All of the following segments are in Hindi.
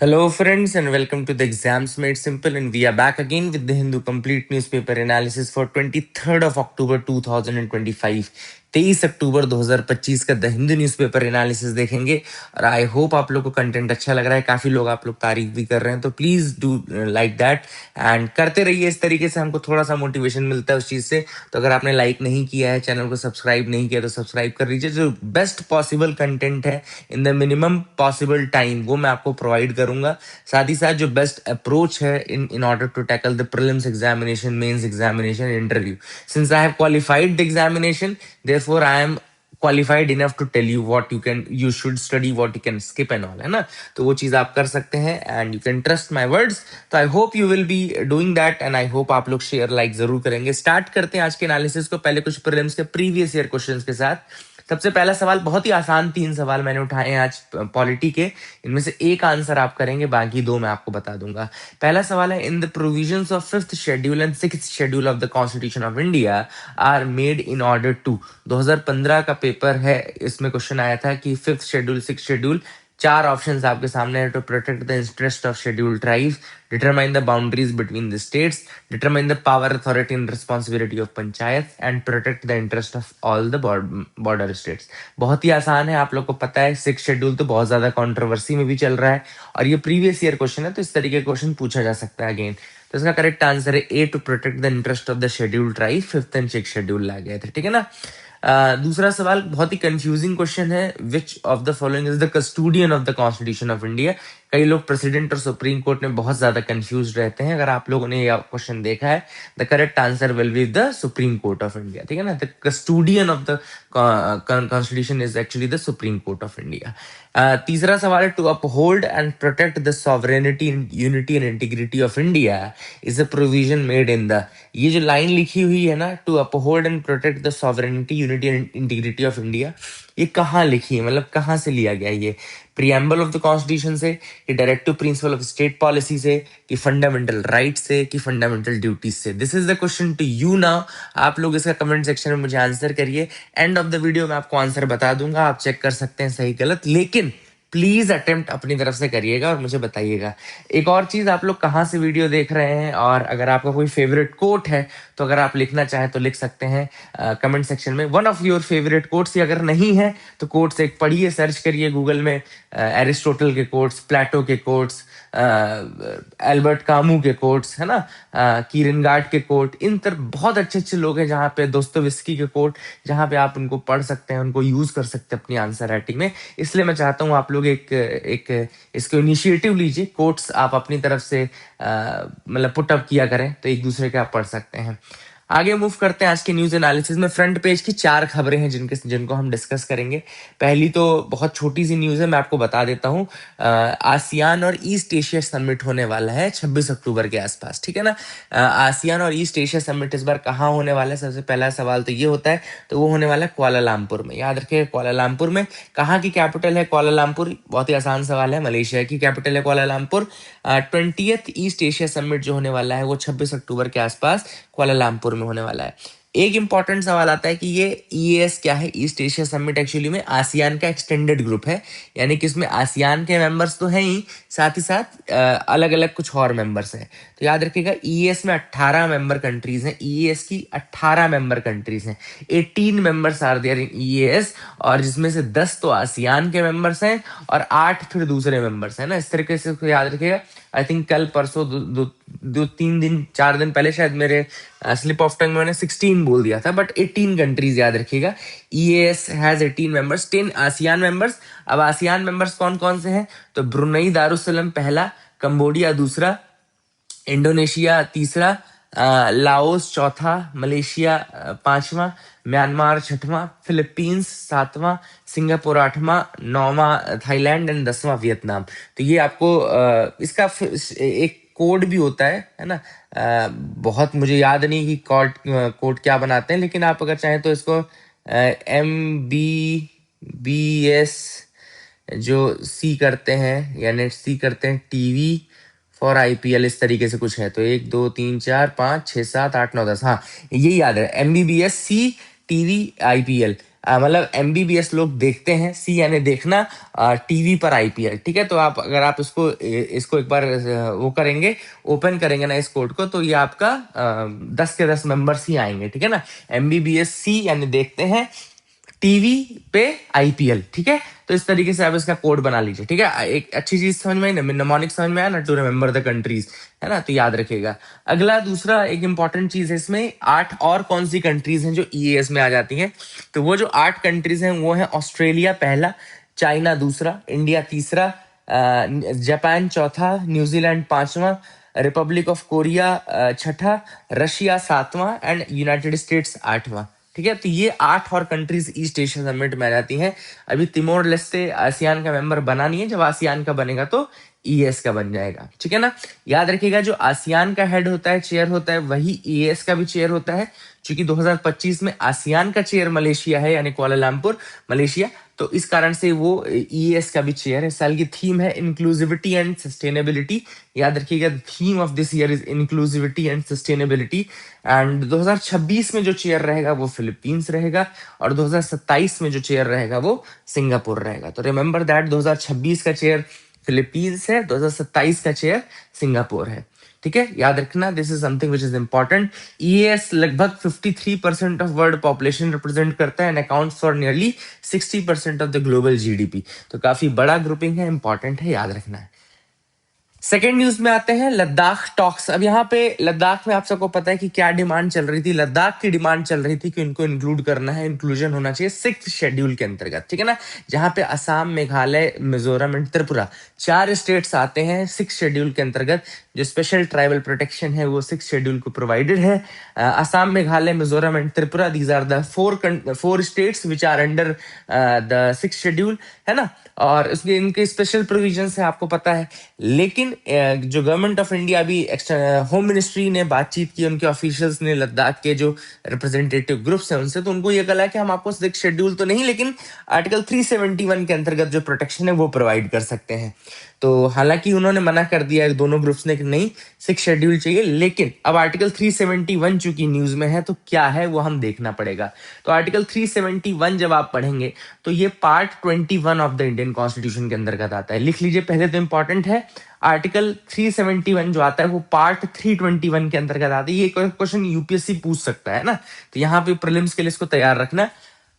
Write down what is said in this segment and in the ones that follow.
Hello, friends, and welcome to the Exams Made Simple. And we are back again with the Hindu Complete Newspaper Analysis for 23rd of October 2025. 23 अक्टूबर 2025 का द हिंदू न्यूज़पेपर एनालिसिस देखेंगे और आई होप आप लोग को कंटेंट अच्छा लग रहा है। काफी लोग आप लोग तारीफ भी कर रहे हैं, तो please do like that and करते रहिए। इस तरीके से हमको थोड़ा सा मोटिवेशन मिलता है उस चीज से। तो अगर आपने लाइक नहीं किया है, चैनल को सब्सक्राइब नहीं किया, तो सब्सक्राइब कर लीजिए। जो बेस्ट पॉसिबल कंटेंट है in the minimum possible time वो मैं आपको प्रोवाइड करूंगा। साथ ही साथ जो बेस्ट अप्रोच है in order to tackle the prelims examination, mains examination, interview, since I have qualified the examination, therefore I am qualified enough to tell you what you should study, what you can skip and all, है ना। तो वो चीज आप कर सकते हैं and you can trust my words. तो I hope you will be doing that and I hope आप लोग शेयर लाइक जरूर करेंगे। स्टार्ट करते हैं आज के एनालिसिस को। पहले कुछ प्रीलिम्स के प्रीवियस ईयर क्वेश्चंस के साथ। सबसे पहला सवाल, बहुत ही आसान 3 सवाल मैंने उठाए हैं आज पॉलिटी के। इनमें से एक आंसर आप करेंगे, बाकी 2 मैं आपको बता दूंगा। पहला सवाल है, in the provisions of 5th schedule and 6th schedule of the constitution of India are made in order to. 2015 का पेपर है, इसमें क्वेश्चन आया था कि 5th schedule, 6th schedule, 4 options आपके सामने है। To protect the interest of schedule tribes, determine the boundaries between the states, determine the power, authority and responsibility of panchayat and protect the interest of all the border states. बहुत ही आसान है, आप लोग को पता है। 6th शेड्यूल तो बहुत ज्यादा कंट्रोवर्सी में भी चल रहा है और ये प्रीवियस ईयर क्वेश्चन है, तो इस तरीके का क्वेश्चन पूछा जा सकता है अगेन। तो इसका करेक्ट आंसर है A, to protect the interest of the schedule tribe. 5th and 6th schedule ला गए थे, ठीक है ना। दूसरा सवाल बहुत ही कंफ्यूजिंग क्वेश्चन है, विच of the following is the custodian of the constitution of India. कई लोग प्रेसिडेंट और सुप्रीम कोर्ट में बहुत ज्यादा कंफ्यूज रहते हैं। अगर आप लोगों ने यह क्वेश्चन देखा है, the correct answer will be the supreme court of India, ठीक है ना। The custodian of the constitution is actually the supreme court of India. तीसरा सवाल है, to uphold and protect the sovereignty, unity and integrity of India is a provision made in the. ये जो लाइन लिखी हुई है ना, to uphold and protect the sovereignty, unity and integrity of India, ये कहाँ लिखी है, मतलब कहाँ से लिया गया ये? प्रियम्बल ऑफ द कॉन्स्टिट्यूशन से, कि directive principle of state policy से, कि फंडामेंटल राइट से, कि फंडामेंटल ड्यूटीज से? This is the question to you now. आप लोग इसका कमेंट सेक्शन में मुझे आंसर करिए। एंड ऑफ द वीडियो में आपको आंसर बता दूंगा, आप चेक कर सकते हैं सही गलत, लेकिन प्लीज अटेम्प्ट अपनी तरफ से करिएगा और मुझे बताइएगा। एक और चीज, आप लोग कहाँ से वीडियो देख रहे हैं और अगर आपका कोई फेवरेट कोट है तो अगर आप लिखना चाहें तो लिख सकते हैं कमेंट सेक्शन में, one of your favourite quotes. अगर नहीं है तो कोट्स एक पढ़िए, सर्च करिए गूगल में, एरिस्टोटल के कोट्स, प्लेटो के कोट्स, एल्बर्ट कामू के कोट्स, है ना, कीरनगार्ड के कोट। इन तरह बहुत अच्छे अच्छे लोग हैं जहाँ पे, दोस्तोयेव्स्की के कोट, जहाँ पे आप उनको पढ़ सकते हैं, उनको यूज कर सकते हैं अपनी आंसर राइटिंग में। इसलिए मैं चाहता हूँ आप लोग एक इसको इनिशिएटिव लीजिए, कोट्स आप अपनी तरफ से मतलब पुट अप किया करें, तो एक दूसरे के आप पढ़ सकते हैं। आगे मूव करते हैं आज के न्यूज एनालिसिस में। फ्रंट पेज की 4 खबरें हैं जिनको हम डिस्कस करेंगे। पहली तो बहुत छोटी सी न्यूज है, मैं आपको बता देता हूँ। आसियान और ईस्ट एशिया समिट होने वाला है 26 अक्टूबर के आसपास, ठीक है ना। आसियान और ईस्ट एशिया समिट इस बार कहाँ होने वाला है? सबसे पहला सवाल तो ये होता है, तो वो होने वाला है कुआलालंपुर में। याद रखिए, कुआलालंपुर में। कहाँ की कैपिटल है कुआलालंपुर? बहुत ही आसान सवाल है, मलेशिया की कैपिटल है Kuala Lumpur. 20th east Asia summit जो होने वाला है वो 26 अक्टूबर के आसपास कुआलालंपुर में होने वाला है। एक इंपॉर्टेंट सवाल आता है कि ये ईएएस क्या है? ईस्ट एशिया समिट एक्चुअली में आसियान का एक्सटेंडेड ग्रुप है, यानी कि इसमें आसियान के मेंबर्स तो हैं ही, साथ ही साथ अलग अलग कुछ और मेंबर्स हैं। तो याद रखिएगा, ईएएस में 18 मेंबर कंट्रीज हैं। ईएएस की 18 मेंबर कंट्रीज हैं। 18 members are there in EAS, और जिसमें से 10 तो आसियान के मेंबर्स हैं और 8 फिर दूसरे मेंबर्स हैं ना। इस तरीके से याद रखिएगा। आई थिंक कल परसों 2-3 दिन 4 दिन पहले शायद मेरे स्लिप ऑफ टंग में मैंने 16 बोल दिया था, बट 18 कंट्रीज याद रखिएगा। EAS has 18 members, 10 ASEAN members. अब आसियान मेंबर्स कौन कौन से हैं? तो ब्रुनई दारुसलाम पहला, कंबोडिया दूसरा, इंडोनेशिया तीसरा, लाओस चौथा, मलेशिया पांचवा, म्यांमार छठवां, फिलीपींस सातवां, सिंगापुर आठवां, नौवां थाईलैंड एंड 10वां वियतनाम। तो ये आपको इसका एक कोड भी होता है ना। बहुत मुझे याद नहीं कि कोड क्या बनाते हैं, लेकिन आप अगर चाहें तो इसको MBBS जो सी करते हैं या नेट सी करते हैं, टीवी फॉर आईपीएल, इस तरीके से कुछ है। तो 1 2 3 4 5 6 7 8 9 10, हाँ यही याद है, MBBS सी टीवी आईपीएल। मतलब एमबीबीएस लोग देखते हैं, सी यानी देखना, टीवी पर आईपीएल, ठीक है। तो आप अगर आप इसको इसको एक बार वो करेंगे, ओपन करेंगे ना इस कोड को, तो ये आपका 10 के 10 मेंबर्स ही आएंगे, ठीक है ना। एमबीबीएस सी यानी देखते हैं, टीवी पे आईपीएल, ठीक है। तो इस तरीके से आप इसका कोड बना लीजिए, ठीक है। एक अच्छी चीज समझ में आई ना, निमोनिक समझ में आया ना, टू रिमेम्बर द कंट्रीज, है ना, तो याद रखिएगा। अगला दूसरा एक इंपॉर्टेंट चीज है इसमें, 8 और कौन सी कंट्रीज हैं जो ईएएस में आ जाती हैं। तो वो जो 8 कंट्रीज हैं वो है ऑस्ट्रेलिया पहला, चाइना दूसरा, इंडिया तीसरा, जापान चौथा, न्यूजीलैंड पांचवा, रिपब्लिक ऑफ कोरिया छठा, रशिया सातवां एंड यूनाइटेड स्टेट्स आठवां, ठीक है। तो ये 8 और कंट्रीज ईस्ट एशिया समिट में आ जाती हैं। अभी तिमोर लेस्टे आसियान का मेंबर बना नहीं है, जब आसियान का बनेगा तो ईएस का बन जाएगा, ठीक है ना। याद रखिएगा, जो आसियान का हेड होता है, चेयर होता है, वही ईएस का भी चेयर होता है। क्योंकि 2025 में आसियान का चेयर मलेशिया है, यानी कुआलालंपुर मलेशिया, तो इस कारण से वो ईएस का भी चेयर है। साल की थीम है इंक्लूसिविटी एंड सस्टेनेबिलिटी। याद रखिएगा, theme of this year is inclusivity and sustainability. And 2026 में जो चेयर रहेगा वो फिलीपींस रहेगा, और 2027 में जो चेयर रहेगा वो सिंगापुर रहेगा। तो रिमेंबर दैट, 2026 का चेयर फिलीपींस है, 2027 का चेयर सिंगापुर है, ठीक है। याद रखना, this is something which is important. EAS लगभग 53% ऑफ वर्ल्ड पॉपुलेशन रिप्रेजेंट करता है and accounts for nearly 60% of the global GDP. तो काफी बड़ा ग्रुपिंग है, इंपॉर्टेंट है, याद रखना है। सेकेंड न्यूज में आते हैं, लद्दाख टॉक्स। अब यहाँ पे लद्दाख में आप सबको पता है कि क्या डिमांड चल रही थी। लद्दाख की डिमांड चल रही थी कि उनको इंक्लूड करना है, इंक्लूजन होना चाहिए 6th शेड्यूल के अंतर्गत, ठीक है ना। जहाँ पे असम, मेघालय, मिजोरम एंड त्रिपुरा 4 स्टेट्स आते हैं 6th शेड्यूल के अंतर्गत। जो स्पेशल ट्राइबल प्रोटेक्शन है वो 6th शेड्यूल को प्रोवाइडेड है। Assam, Meghalaya, Mizoram and Tripura, these are the 4 states which are under the 6th schedule, है ना। और उसके इनके स्पेशल प्रोविजंस है, आपको पता है। लेकिन जो गवर्नमेंट ऑफ इंडिया अभी होम मिनिस्ट्री ने बातचीत की, उनके ऑफिशियल्स ने लद्दाख के जो रिप्रेजेंटेटिव ग्रुप्स हैं उनसे, तो उनको ये कहा कि हम आपको 6th शेड्यूल तो नहीं, लेकिन आर्टिकल 371 के अंतर्गत जो प्रोटेक्शन है वो प्रोवाइड कर सकते हैं। तो हालांकि उन्होंने मना कर दिया है दोनों ग्रुप्स ने कि नहीं 6th शेड्यूल चाहिए। लेकिन अब आर्टिकल 371 चूंकि न्यूज में है, तो क्या है वो हम देखना पड़ेगा। तो आर्टिकल 371 जब आप पढ़ेंगे तो ये part 21 of the Indian constitution के अंतर्गत आता है। लिख लीजिए पहले, तो इंपॉर्टेंट है। आर्टिकल 371 जो आता है वो पार्ट 321 के अंतर्गत आता है। ये क्वेश्चन यूपीएससी पूछ सकता है ना, तो यहाँ पे प्रीलिम्स के लिए इसको तैयार रखना।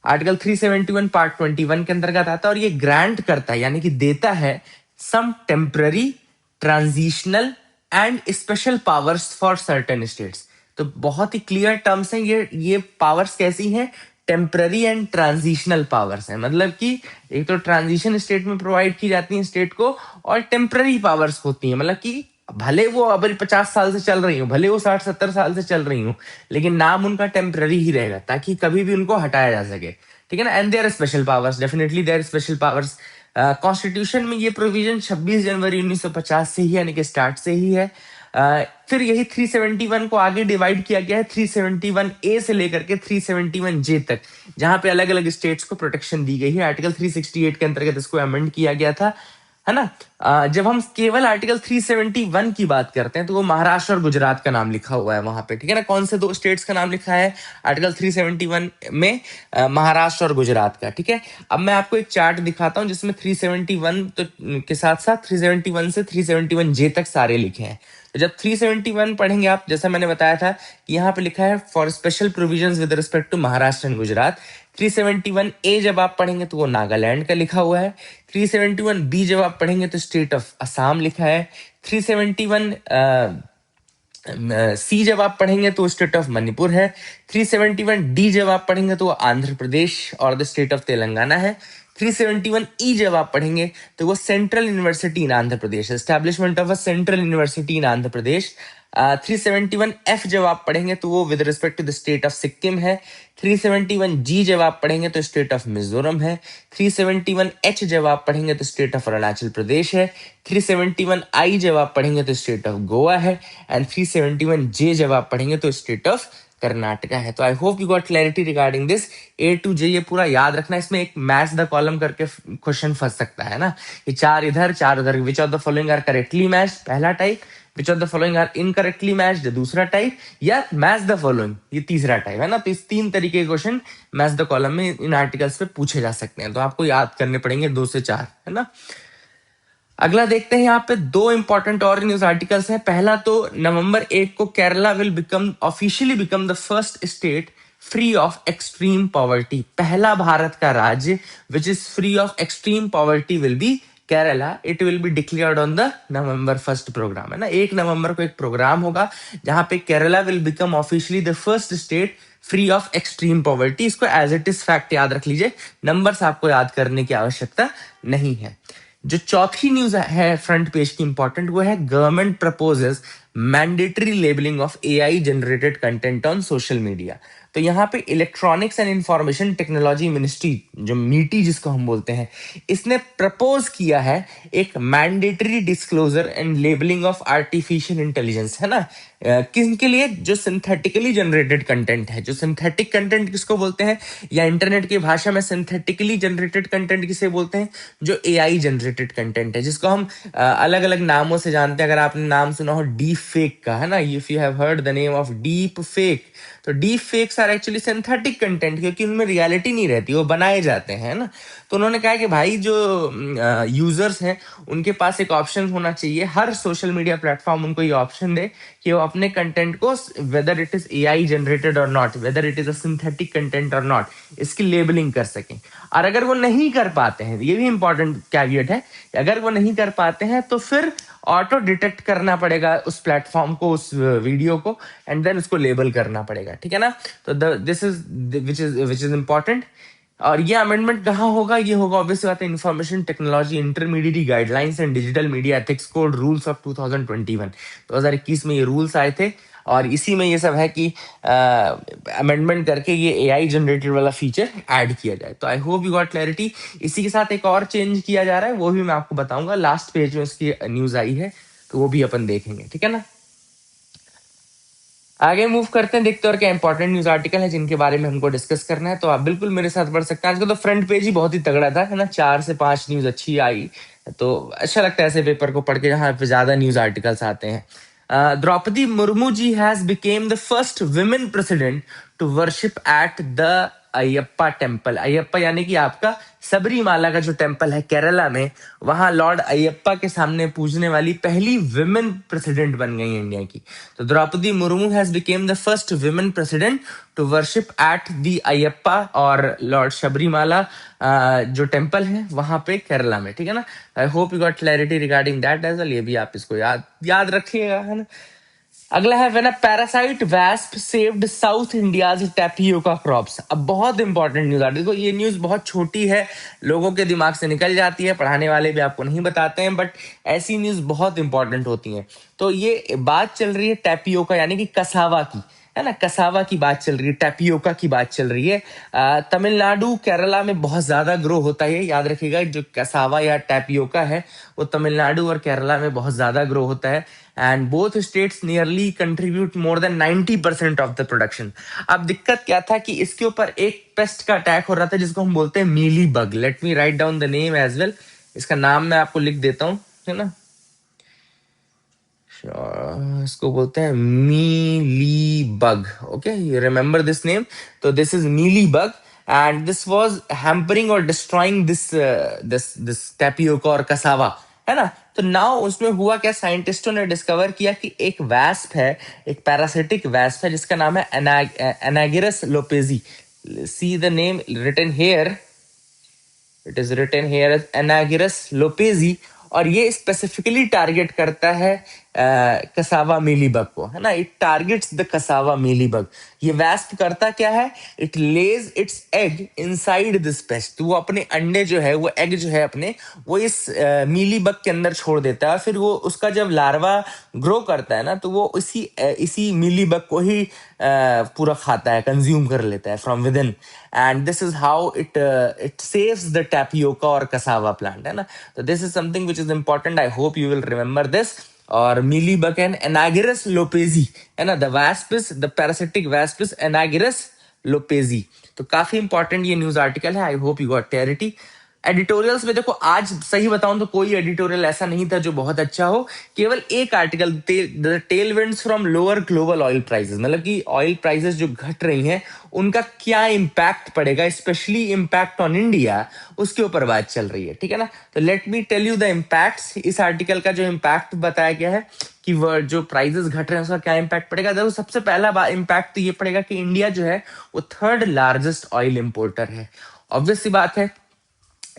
आर्टिकल 371 पार्ट 21 के अंतर्गत आता है, और ये ग्रांट करता है यानी कि देता है some temporary, transitional and special powers for certain states. तो बहुत ही क्लियर टर्म्स हैं ये पावर्स कैसी हैं, टेम्पररी एंड ट्रांजिशनल पावर्स हैं। मतलब कि एक तो ट्रांजिशन स्टेट में प्रोवाइड की जाती है स्टेट को, और टेम्पररी पावर्स होती हैं, मतलब कि भले वो अभी 50 साल से चल रही हूँ, भले वो 60-70 साल से चल रही हूँ, लेकिन नाम उनका टेम्पररी ही रहेगा, ताकि कभी भी उनको हटाया जा सके, ठीक है ना। And their special powers, definitely their special powers. Constitution में ये प्रोविजन 26 जनवरी 1950 से ही, यानी कि स्टार्ट से ही है। फिर यही 371 को आगे डिवाइड किया गया है 371 ए से लेकर के 371 जे तक, जहां पे अलग अलग स्टेट्स को प्रोटेक्शन दी गई है। आर्टिकल 368 के अंतर्गत इसको अमेंड किया गया था, है ना। जब हम केवल आर्टिकल 371 की बात करते हैं तो वो महाराष्ट्र और गुजरात का नाम लिखा हुआ है वहां पे, ठीक है ना। कौन से 2 स्टेट्स का नाम लिखा है आर्टिकल 371 में, महाराष्ट्र और गुजरात का, ठीक है। अब मैं आपको एक चार्ट दिखाता हूं जिसमें 371 तो के साथ साथ 371 से 371 जे तक सारे लिखे हैं। तो जब 371 पढ़ेंगे आप, जैसा मैंने बताया था कि यहाँ पे लिखा है for special provisions with respect to Maharashtra and Gujarat. 371 A जब आप पढ़ेंगे तो वो नागालैंड का लिखा हुआ है। 371 बी जब आप पढ़ेंगे तो स्टेट ऑफ असम लिखा है। 371 सी जब आप पढ़ेंगे तो स्टेट ऑफ मणिपुर है। 371 डी जब आप पढ़ेंगे तो आंध्र प्रदेश और द स्टेट ऑफ तेलंगाना है। 371 ई जब आप पढ़ेंगे तो वो central university in Andhra Pradesh, establishment of a central university in Andhra Pradesh. 371 F जब आप पढ़ेंगे तो वो with respect to the state of Sikkim है। 371 जी जब आप पढ़ेंगे तो स्टेट ऑफ मिजोरम है। 371 एच जब आप पढ़ेंगे तो स्टेट ऑफ अरुणाचल प्रदेश है। 371 आई जब आप पढ़ेंगे तो स्टेट ऑफ गोवा है। एंड 371 जे जब आप पढ़ेंगे तो स्टेट ऑफ कर्नाटका है। तो I hope you got clarity regarding this A to J. ये पूरा याद रखना, इसमें एक मैच द कॉलम करके क्वेश्चन फंस सकता है ना, ये 4 इधर 4 उधर, which of the following are correctly matched, पहला type. Which of the following are incorrectly matched, दूसरा टाइप, या मैच द फॉलोइंग, ये तीसरा टाइप है ना। तो इस 3 तरीके के क्वेश्चन मैच द कॉलम में इन आर्टिकल्स पे पूछे जा सकते हैं, तो आपको याद करने पड़ेंगे 2 से 4, है ना। अगला देखते हैं, यहाँ पे 2 इंपॉर्टेंट और न्यूज आर्टिकल्स हैं। पहला तो नवंबर 1 को Kerala will become officially become the first state free of extreme poverty. पहला भारत का राज्य which is free of extreme poverty will be Kerala. It will be declared on the November 1 programme, है ना। 1 नवंबर को एक प्रोग्राम होगा जहां पे Kerala will become officially the first state free of extreme poverty. इसको एज इट इज फैक्ट याद रख लीजिए, नंबर्स आपको याद करने की आवश्यकता नहीं है। जो चौथी न्यूज है फ्रंट पेज की इंपॉर्टेंट, वो है government proposes mandatory labelling of AI generated content on social media. तो यहाँ पे electronics and information technology ministry, जो मीटी जिसको हम बोलते हैं, इसने प्रपोज किया है एक mandatory disclosure and labelling of artificial intelligence, है ना। किनके लिए? जो सिंथेटिकली जनरेटेड कंटेंट है। जो सिंथेटिक कंटेंट किसको बोलते हैं, या इंटरनेट की भाषा में सिंथेटिकली जनरेटेड कंटेंट किसे बोलते हैं? जो एआई जनरेटेड कंटेंट है, जिसको हम अलग अलग नामों से जानते हैं। अगर आपने नाम सुना हो डीप फेक का, है ना, if you have heard the name of deep fake, तो deep fakes are actually synthetic content, क्योंकि उनमें रियलिटी नहीं रहती, वो बनाए जाते हैं ना। तो उन्होंने कहा कि भाई जो यूजर्स हैं उनके पास एक ऑप्शन होना चाहिए, हर सोशल मीडिया प्लेटफॉर्म उनको ये ऑप्शन दे कि वो अपने कंटेंट को, whether it is AI generated और not, whether it is a synthetic content और नॉट, इसकी लेबलिंग कर सकें। और अगर वो नहीं कर पाते हैं, ये भी इंपॉर्टेंट कैविएट है, अगर वो नहीं कर पाते हैं तो फिर ऑटो डिटेक्ट करना पड़ेगा उस प्लेटफॉर्म को, उस वीडियो को, एंड देन उसको लेबल करना पड़ेगा, ठीक है ना। तो this is which is important. और ये अमेंडमेंट कहाँ होगा? ये होगा ऑब्वियसली बात है information technology intermediate guidelines and digital media ethics code rules of 2021। 2021 में ये रूल्स आए थे, और इसी में ये सब है कि अमेंडमेंट करके ये एआई जनरेटेड वाला फीचर ऐड किया जाए। तो I hope you got clarity. इसी के साथ एक और चेंज किया जा रहा है, वो भी मैं आपको बताऊंगा। लास्ट पेज में उसकी न्यूज आई है, तो वो भी अपन देखेंगे, ठीक है ना। आगे मूव करते हैं, देखते हैं और क्या इंपॉर्टेंट न्यूज आर्टिकल है जिनके बारे में हमको डिस्कस करना है। तो आप बिल्कुल मेरे साथ पढ़ सकते हैं। आज का तो फ्रंट पेज ही बहुत ही तगड़ा था, है ना। 4 से 5 न्यूज अच्छी आई, तो अच्छा लगता है ऐसे पेपर को पढ़ के जहाँ पे ज्यादा न्यूज आर्टिकल्स आते हैं। Draupadi Murmu ji has become the first women president to worship at the Ayyappa temple. Ayyappa यानी कि आपका सबरीमाला का जो टेम्पल है केरला में, वहां लॉर्ड अयप्पा के सामने पूजने वाली पहली विमेन प्रेसिडेंट बन गई इंडिया की। तो Draupadi Murmu has become the first women president to worship at the Ayyappa और लॉर्ड सबरीमाला जो टेम्पल है वहां पे केरला में, ठीक है ना। I hope you got clarity regarding that as well. ये भी आप इसको याद रखिएगा, है ना। अगला है when a parasite wasp saved south India's tapioca crops. अब बहुत इंपॉर्टेंट न्यूज आर्टिकल। देखो ये न्यूज बहुत छोटी है, लोगों के दिमाग से निकल जाती है, पढ़ाने वाले भी आपको नहीं बताते हैं, बट ऐसी न्यूज बहुत इंपॉर्टेंट होती हैं। तो ये बात चल रही है टैपियोका यानी कि कसावा की, है ना। कसावा की बात चल रही है, टैपियोका की बात चल रही है। तमिलनाडु केरला में बहुत ज्यादा ग्रो होता है, याद रखिएगा। जो कसावा या टैपियोका है वो तमिलनाडु और केरला में बहुत ज्यादा ग्रो होता है, and both states nearly contribute more than 90% of the production. अब दिक्कत क्या था कि इसके ऊपर एक पेस्ट का अटैक हो रहा था जिसको हम बोलते हैं mealy bug. Let me write down the name as well. इसका नाम मैं आपको लिख देता हूँ, है ना। इसको बोलते हैं mealy bug. Okay, you remember this name. तो this is mealy bug, and this was hampering और डिस्ट्रॉइंग दिस टैपियोका और कसावा, है ना। तो नाउ उसमें हुआ क्या, साइंटिस्टों ने डिस्कवर किया कि एक वैस्प है, एक पैरासिटिक वैस्प है जिसका नाम है Anagyrus lopezi. See the name written here, it is written here as Anagyrus lopezi. और ये स्पेसिफिकली टारगेट करता है कसावा मीलीबग को, है ना। It targets the cassava mealybug. ये वैस्प करता क्या है, it lays its egg inside this pest. वो अपने अंडे जो है, वो एग जो है अपने, वो इस मीलीबग के अंदर छोड़ देता है। फिर वो उसका जब लार्वा ग्रो करता है ना, तो वो इसी मीलीबग को ही पूरा खाता है, कंज्यूम कर लेता है from within. And this is how it saves the tapioca और कसावा प्लांट, है ना। तो this is something which is important. I hope you will remember this. और मीलीबग एंड एनागिरस लोपेजी, है ना। The wasps, the parasitic wasps Anagyrus lopezi. तो काफी इंपॉर्टेंट ये न्यूज आर्टिकल है। I hope you got clarity. Editorials में देखो, आज सही बताऊं तो कोई एडिटोरियल ऐसा नहीं था जो बहुत अच्छा हो। केवल एक article, the tell winds from lower global oil prices, मतलब कि ऑयल प्राइसेस जो घट रही हैं उनका क्या इम्पैक्ट पड़ेगा, स्पेशली इम्पैक्ट ऑन इंडिया, उसके ऊपर बात चल रही है, ठीक है ना। तो let me tell you the impacts. इस आर्टिकल का जो इम्पैक्ट बताया गया है कि वह जो प्राइसेस घट रहे हैं उसका क्या इम्पैक्ट पड़ेगा। देखो, सबसे पहला इम्पैक्ट तो ये पड़ेगा कि इंडिया जो है वो थर्ड लार्जेस्ट ऑयल इंपोर्टर है। ऑब्वियस सी बात है,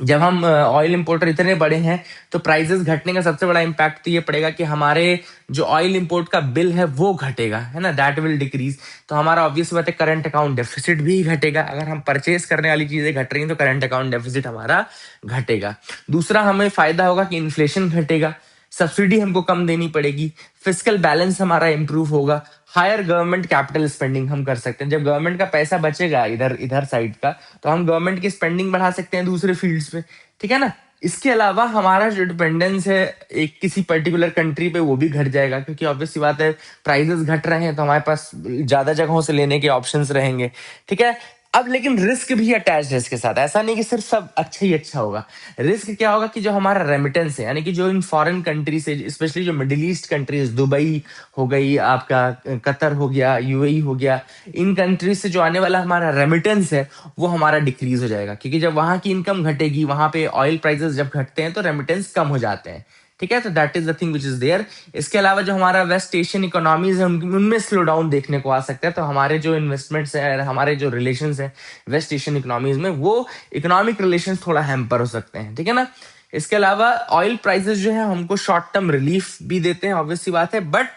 जब हम ऑयल इंपोर्टर इतने बड़े हैं तो प्राइसेस घटने का सबसे बड़ा इम्पैक्ट तो ये पड़ेगा कि हमारे जो ऑयल इंपोर्ट का बिल है वो घटेगा, है ना, दैट विल डिक्रीज। तो हमारा ऑब्वियस बात है करंट अकाउंट डेफिसिट भी घटेगा। अगर हम परचेस करने वाली चीजें घट रही हैं तो करंट अकाउंट डेफिसिट हमारा घटेगा। दूसरा, हमें फायदा होगा कि इन्फ्लेशन घटेगा, सब्सिडी हमको कम देनी पड़ेगी, फिजिकल बैलेंस हमारा इंप्रूव होगा, हायर गवर्नमेंट कैपिटल स्पेंडिंग हम कर सकते हैं। जब गवर्नमेंट का पैसा बचेगा इधर इधर साइड का, तो हम गवर्नमेंट की स्पेंडिंग बढ़ा सकते हैं दूसरे फील्ड्स पे, ठीक है ना। इसके अलावा हमारा जो डिपेंडेंस है एक किसी पर्टिकुलर कंट्री पे वो भी घट जाएगा, क्योंकि ऑब्वियस सी बात है प्राइसेस घट रहे हैं तो हमारे पास ज्यादा जगहों से लेने के ऑप्शंस रहेंगे, ठीक है। अब लेकिन रिस्क भी अटैच है इसके साथ, ऐसा नहीं कि सिर्फ सब अच्छा ही अच्छा होगा। रिस्क क्या होगा कि जो हमारा रेमिटेंस है, यानी कि जो इन फॉरेन कंट्री से, स्पेशली जो मिडिल ईस्ट कंट्रीज, दुबई हो गई, आपका कतर हो गया, यूएई हो गया, इन कंट्रीज से जो आने वाला हमारा रेमिटेंस है वो हमारा डिक्रीज हो जाएगा, क्योंकि जब वहां की इनकम घटेगी, वहां पे ऑयल प्राइसेस जब घटते हैं तो रेमिटेंस कम हो जाते हैं, ठीक है। तो that is the thing which is there. इसके अलावा जो हमारा वेस्ट एशियन इकोनॉमीज है उनमें स्लो डाउन देखने को आ सकता है, तो हमारे जो इन्वेस्टमेंट्स है, हमारे जो रिलेशंस है वेस्ट एशियन इकोनॉमीज में, वो इकोनॉमिक रिलेशंस थोड़ा हैम्पर हो सकते हैं, ठीक है ना। इसके अलावा ऑयल प्राइसेस जो है हमको शॉर्ट टर्म रिलीफ भी देते हैं, ऑब्वियस सी बात है, बट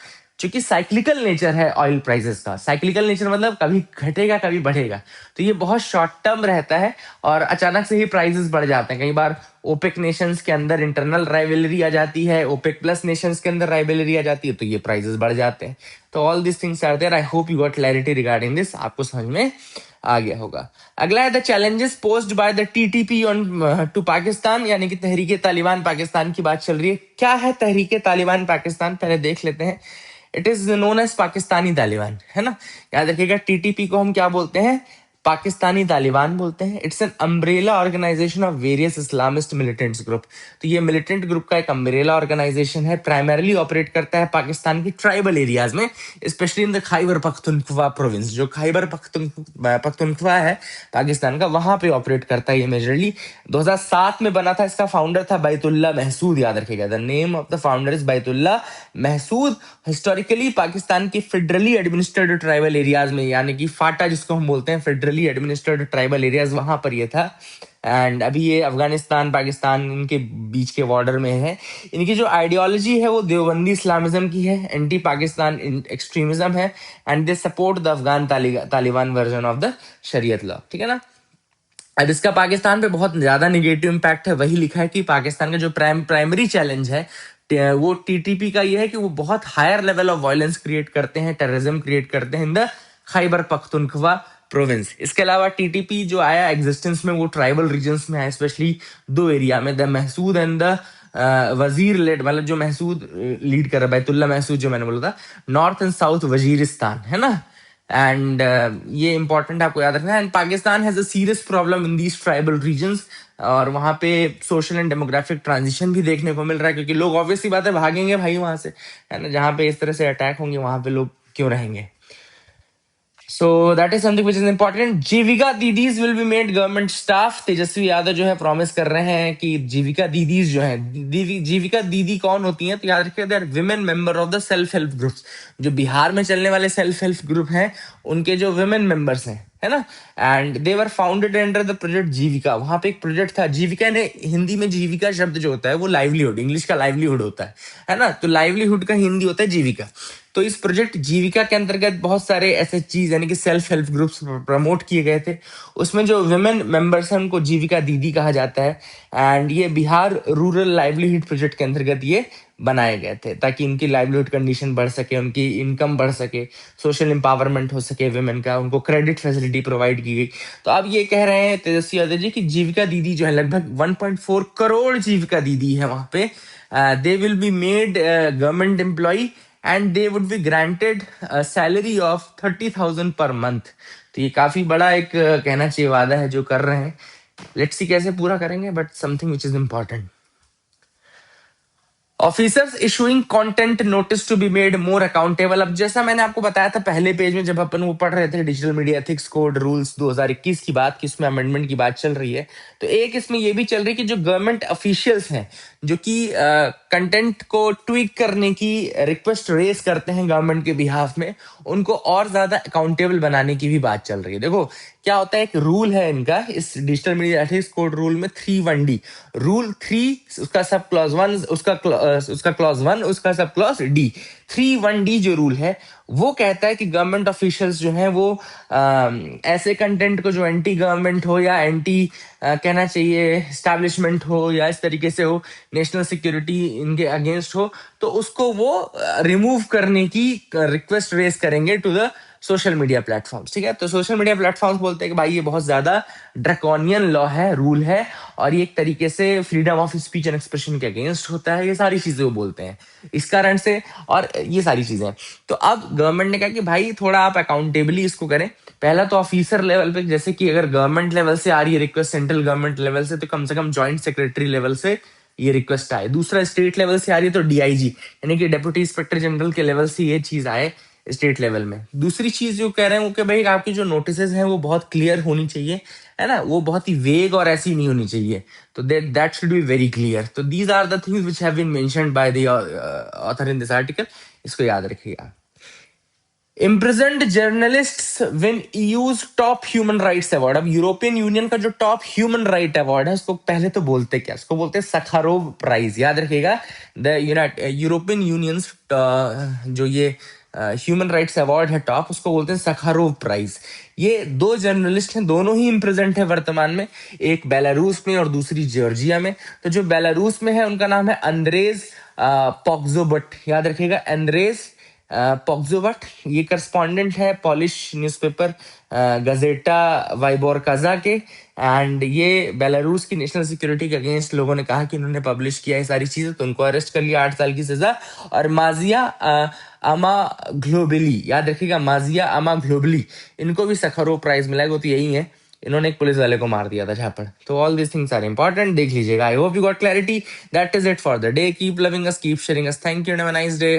चूंकि साइक्लिकल नेचर है ऑयल प्राइसेस का, साइक्लिकल नेचर मतलब कभी घटेगा कभी बढ़ेगा, तो ये बहुत शॉर्ट टर्म रहता है और अचानक से ही प्राइसेस बढ़ जाते हैं। कई बार ओपेक नेशंस के अंदर इंटरनल राइवलरी आ जाती है, ओपेक प्लस नेशंस के अंदर राइवलरी आ जाती है, तो ये प्राइसेस बढ़ जाते हैं। तो all this things are there. I hope you got clarity regarding this, आपको समझ में आ गया होगा। अगला है the challenges posed by the TTP on to Pakistan, यानी कि तहरीके तालिबान पाकिस्तान की बात चल रही है। क्या है तहरीके तालिबान पाकिस्तान, पहले देख लेते हैं। It is known as Pakistani Taliban, है ना। याद रखिएगा, टीटीपी को हम क्या बोलते हैं, पाकिस्तानी तालिबान बोलते हैं। It's an umbrella organisation of various Islamist militants group. तो ये मिलिटेंट ग्रुप का एक अम्ब्रेला ऑर्गेनाइजेशन है, प्राइमरली ऑपरेट करता है पाकिस्तान की ट्राइबल एरियाज में, specially in the Khyber Pakhtunkhwa province. जो खैबर पख्तूनख्वा है पाकिस्तान का, वहां पे ऑपरेट करता है ये मेजरली। 2007 में बना था, इसका फाउंडर था बैतुल्ला महसूद, याद रखिएगा, the name of the founder is Baitullah Mehsud. Historically Pakistan के फेडरली एडमिनिस्ट्रेटेड ट्राइबल एरियाज में, यानी कि फाटा जिसको हम बोलते हैं, फेडरली एडमिनिस्ट्रेटेड ट्राइबल एरियाज, वहां पर ये था। एंड अभी ये अफगानिस्तान पाकिस्तान इनके बीच के बॉर्डर में है। इनकी जो आइडियोलॉजी है वो देवबंदी इस्लामिज्म की है, एंटी पाकिस्तान एक्सट्रीमिज्म है, and they support the Afghan Taliban version of the शरीयत लॉ, ठीक है ना। अब इसका पाकिस्तान पे बहुत ज्यादा निगेटिव इम्पैक्ट है। वही लिखा है कि पाकिस्तान का जो प्राइमरी चैलेंज है वो टीटीपी का ये है कि वो बहुत higher level of violence create करते हैं, टेररिज्म क्रिएट करते हैं in the Khyber Pakhtunkhwa province. इसके अलावा टीटीपी जो आया एग्जिस्टेंस में वो ट्राइबल रीजन्स में आया, स्पेशली दो एरिया में, द महसूद एंड द वजीर लेड, मतलब जो महसूद लीड कर रहा है, बैतुल्ला महसूद जो मैंने बोला था, नॉर्थ एंड साउथ वजीरिस्तान, है ना। एंड ये इंपॉर्टेंट आपको याद रखना है। And Pakistan has a serious problem in these tribal regions, और वहां पे सोशल एंड डेमोग्राफिक ट्रांजिशन भी देखने को मिल रहा है, क्योंकि लोग ऑब्वियसली बात है भागेंगे भाई वहां से, है ना। जहां पे इस तरह से अटैक होंगे वहां पे लोग क्यों रहेंगे। So that is something which is important. Jeevika didis will be made government staff. Tejashwi Yadav जो है प्रॉमिस कर रहे हैं कि जीविका दीदीज जो है, जीविका दीदी कौन होती हैं, तो याद रखिए, they are women member of the self help groups. जो बिहार में चलने वाले सेल्फ हेल्प ग्रुप हैं उनके जो विमेन मेंबर्स हैं, है ना, and they were founded under the project Jeevika. वहां पे एक प्रोजेक्ट था जीविका ने, हिंदी में जीविका शब्द जो होता है वो लाइवलीहुड, इंग्लिश का लाइवलीहुड होता है ना, तो लाइवलीहुड का हिंदी होता है जीविका। तो इस प्रोजेक्ट जीविका के अंतर्गत बहुत सारे ऐसे चीज, यानी कि सेल्फ हेल्प ग्रुप्स प्रमोट किए गए थे। उसमें जो विमेन मेंबर्स हैं उनको जीविका दीदी कहा जाता है, एंड ये बिहार रूरल लाइवलीहुड प्रोजेक्ट के अंतर्गत ये बनाए गए थे, ताकि इनकी लाइवलीहुड कंडीशन बढ़ सके, उनकी इनकम बढ़ सके, सोशल एम्पावरमेंट हो सके विमेन का, उनको क्रेडिट फैसिलिटी प्रोवाइड की गई। तो अब ये कह रहे हैं तेजस्वी यादव जी कि जीविका दीदी जो है, लगभग 1.4 करोड़ जीविका दीदी है वहां पे, they will be made government employ and they would be granted salary of 30,000 per month. तो ये काफी बड़ा एक कहना चाहिए वादा है जो कर रहे हैं लेट्स सी कैसे पूरा करेंगे, but something which is important. Officers issuing content notice to be made more accountable. अब जैसा मैंने आपको बताया था पहले पेज में जब अपन वो पढ़ रहे थे digital media ethics code rules 2021 की बात की, उसमें अमेंडमेंट की बात चल रही है, तो एक इसमें ये भी चल रही है कि जो गवर्नमेंट ऑफिशियल्स हैं जो कि कंटेंट को ट्वीक करने की रिक्वेस्ट रेस करते हैं गवर्नमेंट के बिहाफ में, उनको और ज्यादा अकाउंटेबल बनाने की भी बात चल रही है। देखो क्या होता है, एक रूल है इनका इस digital media ethics code rule में 3(1)D रूल 3, उसका सब क्लॉज 1, उसका क्लॉज 1, उसका सब क्लॉज डी। 3(1)D जो रूल है वो कहता है कि गवर्नमेंट ऑफिशियल्स जो हैं वो ऐसे कंटेंट को जो एंटी गवर्नमेंट हो या एंटी कहना चाहिए एस्टैब्लिशमेंट हो या इस तरीके से हो, नेशनल सिक्योरिटी इनके अगेंस्ट हो, तो उसको वो रिमूव करने की रिक्वेस्ट रेस करेंगे to the social media platforms. ठीक है, तो सोशल मीडिया प्लेटफॉर्म्स बोलते हैं कि भाई ये बहुत ज्यादा ड्रैकोनियन लॉ है, रूल है, और ये एक तरीके से freedom of speech and expression के अगेंस्ट होता है, ये सारी चीजें वो बोलते हैं इस कारण से, और ये सारी चीजें। तो अब गवर्नमेंट ने कहा कि भाई थोड़ा आप अकाउंटेबली इसको करें। पहला तो ऑफिसर लेवल पे, जैसे कि अगर गवर्नमेंट लेवल से आ रही है रिक्वेस्ट सेंट्रल गवर्नमेंट लेवल से, तो कम से कम ज्वाइंट सेक्रेटरी लेवल से ये रिक्वेस्ट आए। दूसरा स्टेट लेवल से आ रही है तो डीआईजी यानी कि डेप्यूटी इंस्पेक्टर जनरल के लेवल से ये चीज आए स्टेट लेवल में। दूसरी चीज जो कह रहे हैं वो कि भाई आपकी जो नोटिस हैं वो बहुत क्लियर होनी चाहिए, है ना, वो बहुत ही वेग और ऐसी नहीं होनी चाहिए, तो that should be very clear. तो these are the things which have been mentioned by the author in this article, इसको याद रखिएगा। Imprisoned journalists win EU's top human rights award. अब यूरोपियन यूनियन का जो टॉप ह्यूमन राइट अवार्ड है उसको पहले तो बोलते क्या, इसको बोलते हैं सखारोव प्राइज, याद रखिएगा। द यूरोपियन यूनियंस जो ये ह्यूमन राइट्स अवार्ड है टॉप, उसको बोलते हैं सखारोव प्राइज। ये दो जर्नलिस्ट हैं, दोनों ही इम्प्रेजेंट है वर्तमान में, एक बेलारूस में और दूसरी जॉर्जिया में। तो जो बेलारूस में है उनका नाम है अंद्रेज पॉक्जोबट, याद रखिएगा अंद्रेज पॉक्जोबट। ये करस्पॉन्डेंट है पॉलिश न्यूज़पेपर गजेटा वाइबोरकाजा के, एंड ये बेलारूस की नेशनल सिक्योरिटी के अगेंस्ट लोगों ने कहा कि इन्होंने पब्लिश किया है सारी चीजें, तो उनको अरेस्ट कर लिया, 8 साल की सजा। और माजिया अमा ग्लोबली, याद रखिएगा माजिया अमा ग्लोबली, इनको भी सखारोव प्राइज मिला है, वो तो यही है, इन्होंने एक पुलिस वाले को मार दिया था झापड़। तो all this things are important, देख लीजिएगा। I hope you got clarity. That is it for the day. Keep loving us, keep sharing us. Thank you and have a nice day.